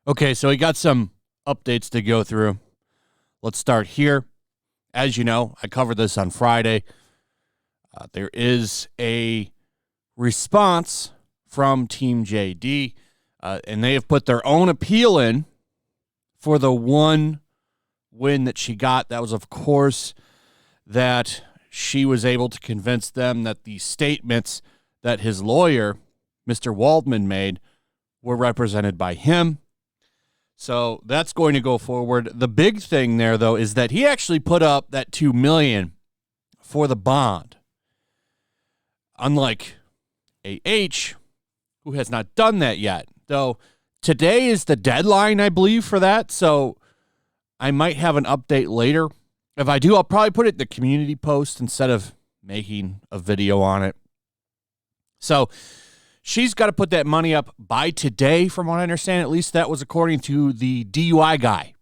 Okay, so we got some updates to go through. Let's start here. As you know, I covered this on Friday. There is a response from Team JD, and they have put their own appeal in for the one win that she got. That was, of course, that she was able to convince them that the statements that his lawyer, Mr. Waldman, made were represented by him. So that's going to go forward. The big thing there, though, is that he actually put up that $2 million for the bond. Unlike AH, who has not done that yet. Though today is the deadline, I believe, for that. So I might have an update later. If I do, I'll probably put it in the community post instead of making a video on it. So she's got to put that money up by today, from what I understand. At least that was according to the DUI guy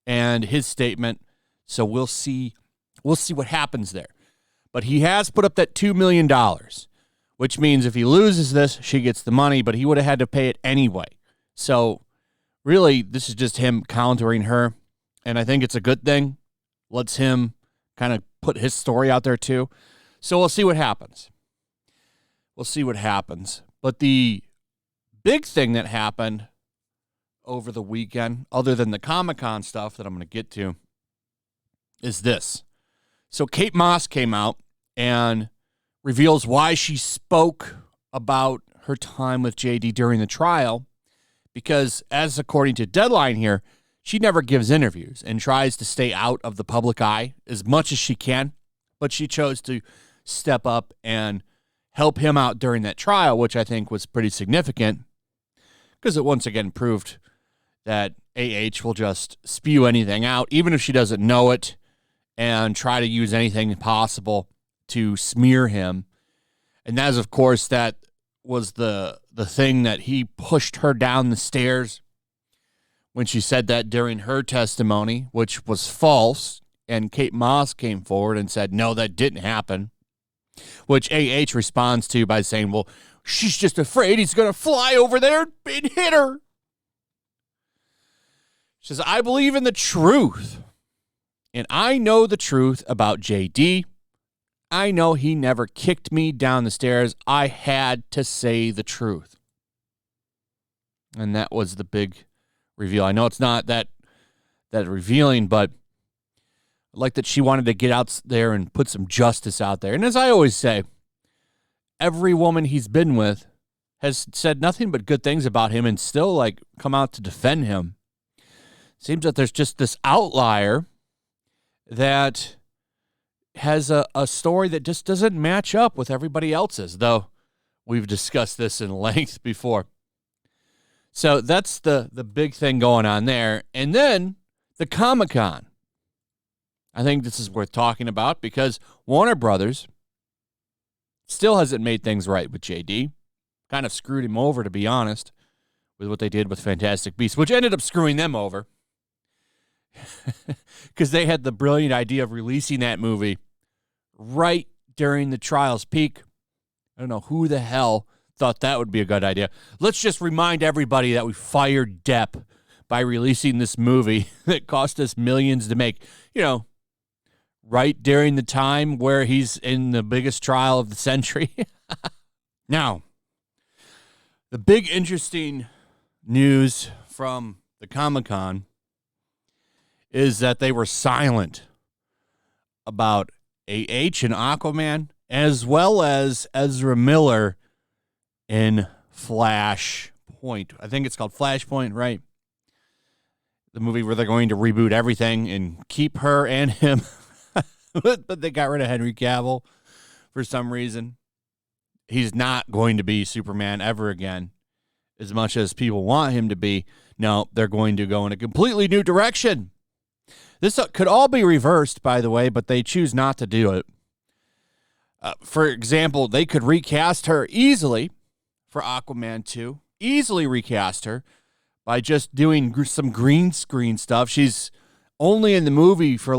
and his statement. So we'll see what happens there. But he has put up that $2 million, which means if he loses this, she gets the money, but he would have had to pay it anyway. So really, this is just him countering her, and I think it's a good thing. Lets him kind of put his story out there too. So we'll see what happens. But the big thing that happened over the weekend, other than the Comic-Con stuff that I'm going to get to, is this. So Kate Moss came out and reveals why she spoke about her time with JD during the trial, because as according to Deadline here, she never gives interviews and tries to stay out of the public eye as much as she can, but she chose to step up and help him out during that trial, which I think was pretty significant because it once again proved that AH will just spew anything out, even if she doesn't know it, and try to use anything possible to smear him. And that is, of course, that was the thing that he pushed her down the stairs when she said that during her testimony, which was false. And Kate Moss came forward and said, no, that didn't happen. Which AH responds to by saying, well, she's just afraid he's going to fly over there and hit her. She says, I believe in the truth. And I know the truth about JD. I know he never kicked me down the stairs. I had to say the truth. And that was the big reveal. I know it's not that revealing, but I like that she wanted to get out there and put some justice out there. And as I always say, every woman he's been with has said nothing but good things about him and still come out to defend him. Seems that there's just this outlier that has a story that just doesn't match up with everybody else's, though we've discussed this in length before. So that's the big thing going on there. And then the Comic-Con. I think this is worth talking about because Warner Brothers still hasn't made things right with JD. Kind of screwed him over, to be honest, with what they did with Fantastic Beasts, which ended up screwing them over because they had the brilliant idea of releasing that movie right during the trial's peak. I don't know who the hell thought that would be a good idea. Let's just remind everybody that we fired Depp by releasing this movie that cost us millions to make, right during the time where he's in the biggest trial of the century. Now, the big interesting news from the Comic-Con is that they were silent about AH and Aquaman, as well as Ezra Miller in Flashpoint. I think it's called Flashpoint, right? The movie where they're going to reboot everything and keep her and him. But they got rid of Henry Cavill for some reason. He's not going to be Superman ever again, as much as people want him to be. No, they're going to go in a completely new direction. This could all be reversed, by the way, but they choose not to do it. For example, they could recast her easily for Aquaman 2. Easily recast her by just doing some green screen stuff. She's only in the movie for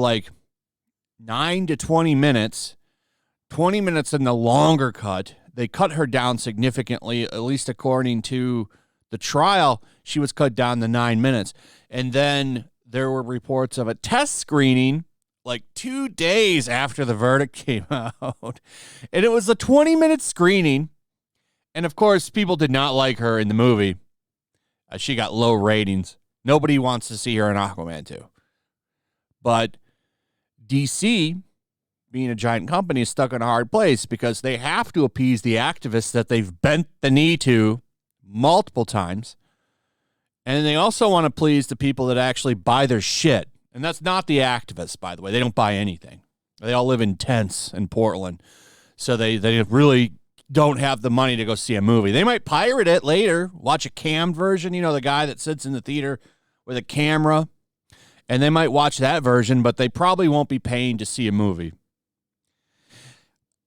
9 to 20 minutes 20 minutes in the longer cut. They cut her down significantly, at least according to the trial. She was cut down to 9 minutes. And then there were reports of a test screening like 2 days after the verdict came out. And it was a 20-minute screening. And, of course, people did not like her in the movie. She got low ratings. Nobody wants to see her in Aquaman 2. But DC, being a giant company, is stuck in a hard place because they have to appease the activists that they've bent the knee to multiple times. And they also want to please the people that actually buy their shit. And that's not the activists, by the way. They don't buy anything. They all live in tents in Portland. So they really don't have the money to go see a movie. They might pirate it later, watch a cam version, you know, the guy that sits in the theater with a camera. And they might watch that version, but they probably won't be paying to see a movie.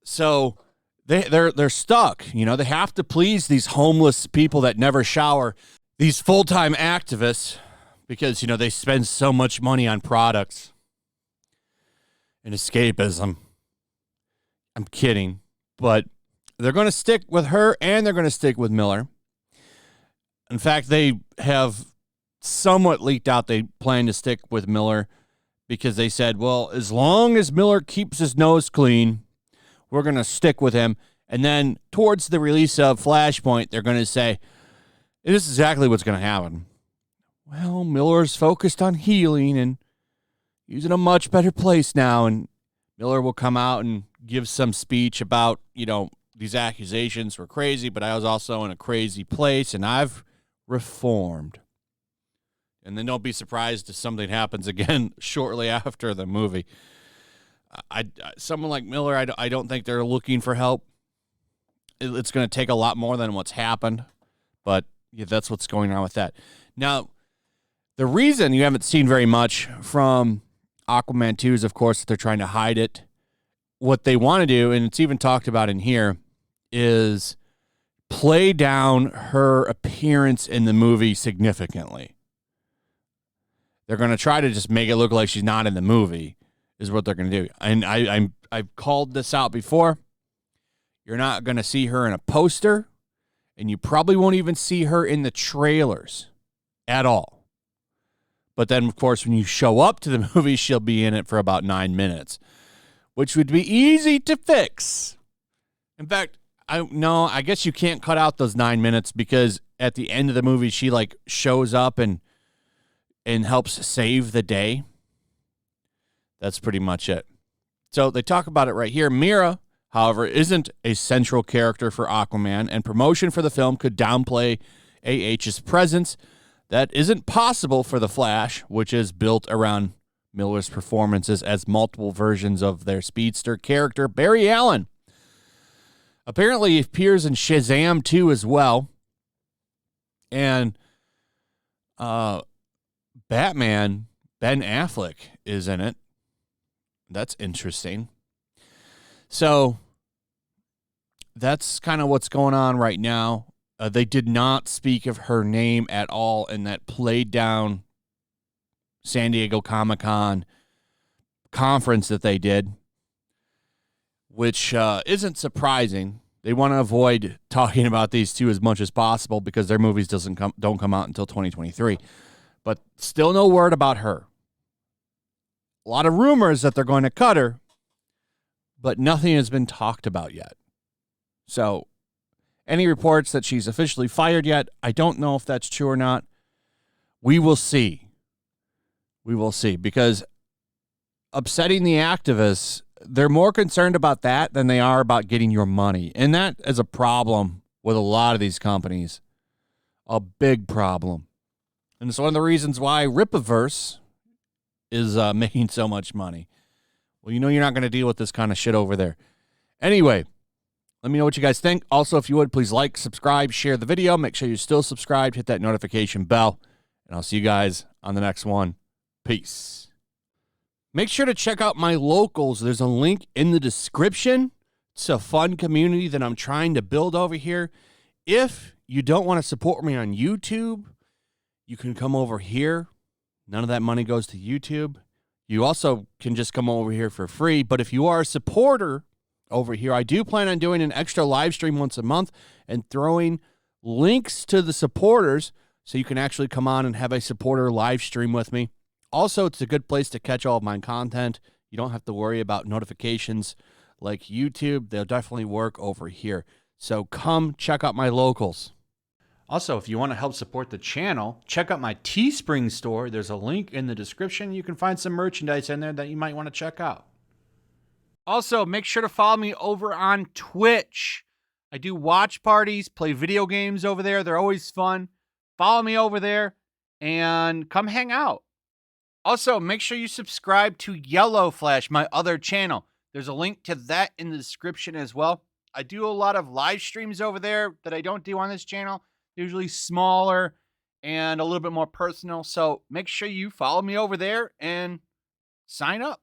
So they're stuck. You know, they have to please these homeless people that never shower, these full-time activists, because, you know, they spend so much money on products and escapism. I'm kidding. But they're going to stick with her and they're going to stick with Miller. In fact, they have somewhat leaked out they plan to stick with Miller because they said, well, as long as Miller keeps his nose clean, we're going to stick with him. And then towards the release of Flashpoint, they're going to say, this is exactly what's going to happen. Well, Miller's focused on healing and he's in a much better place now. And Miller will come out and give some speech about, you know, these accusations were crazy, but I was also in a crazy place and I've reformed. And then don't be surprised if something happens again shortly after the movie. Someone like Miller, I don't think they're looking for help. It's going to take a lot more than what's happened, but yeah, that's what's going on with that. Now, the reason you haven't seen very much from Aquaman 2 is, of course, that they're trying to hide it. What they want to do, and it's even talked about in here, is play down her appearance in the movie significantly. They're going to try to just make it look like she's not in the movie, is what they're going to do. And I've called this out before. You're not going to see her in a poster, and you probably won't even see her in the trailers at all. But then, of course, when you show up to the movie, she'll be in it for about 9 minutes, which would be easy to fix. In fact, I guess you can't cut out those 9 minutes because at the end of the movie, she like shows up and helps save the day. That's pretty much it. So they talk about it right here. Mira, however, isn't a central character for Aquaman, and promotion for the film could downplay AH's presence. That isn't possible for The Flash, which is built around Miller's performances as multiple versions of their speedster character, Barry Allen. Apparently, he appears in Shazam 2 as well. And Batman, Ben Affleck, is in it. That's interesting. So that's kind of what's going on right now. They did not speak of her name at all in that played down San Diego Comic-Con conference that they did, which isn't surprising. They want to avoid talking about these two as much as possible because their movies don't come out until 2023. But still no word about her. A lot of rumors that they're going to cut her, but nothing has been talked about yet. So any reports that she's officially fired yet, I don't know if that's true or not. We will see. We will see, because upsetting the activists, they're more concerned about that than they are about getting your money. And that is a problem with a lot of these companies. A big problem. And it's one of the reasons why Rippaverse is making so much money. Well, you know you're not going to deal with this kind of shit over there. Anyway, let me know what you guys think. Also, if you would, please like, subscribe, share the video. Make sure you're still subscribed. Hit that notification bell. And I'll see you guys on the next one. Peace. Make sure to check out my locals. There's a link in the description. It's a fun community that I'm trying to build over here. If you don't want to support me on YouTube, you can come over here. None of that money goes to YouTube. You also can just come over here for free. But if you are a supporter over here. I do plan on doing an extra live stream once a month and throwing links to the supporters so you can actually come on and have a supporter live stream with me. Also, it's a good place to catch all of my content. You don't have to worry about notifications like YouTube. They'll definitely work over here. So come check out my locals. Also, if you want to help support the channel, check out my Teespring store. There's a link in the description. You can find some merchandise in there that you might want to check out. Also, make sure to follow me over on Twitch. I do watch parties, play video games over there. They're always fun. Follow me over there and come hang out. Also, make sure you subscribe to YellowFlash, my other channel. There's a link to that in the description as well. I do a lot of live streams over there that I don't do on this channel. Usually smaller and a little bit more personal. So make sure you follow me over there and sign up.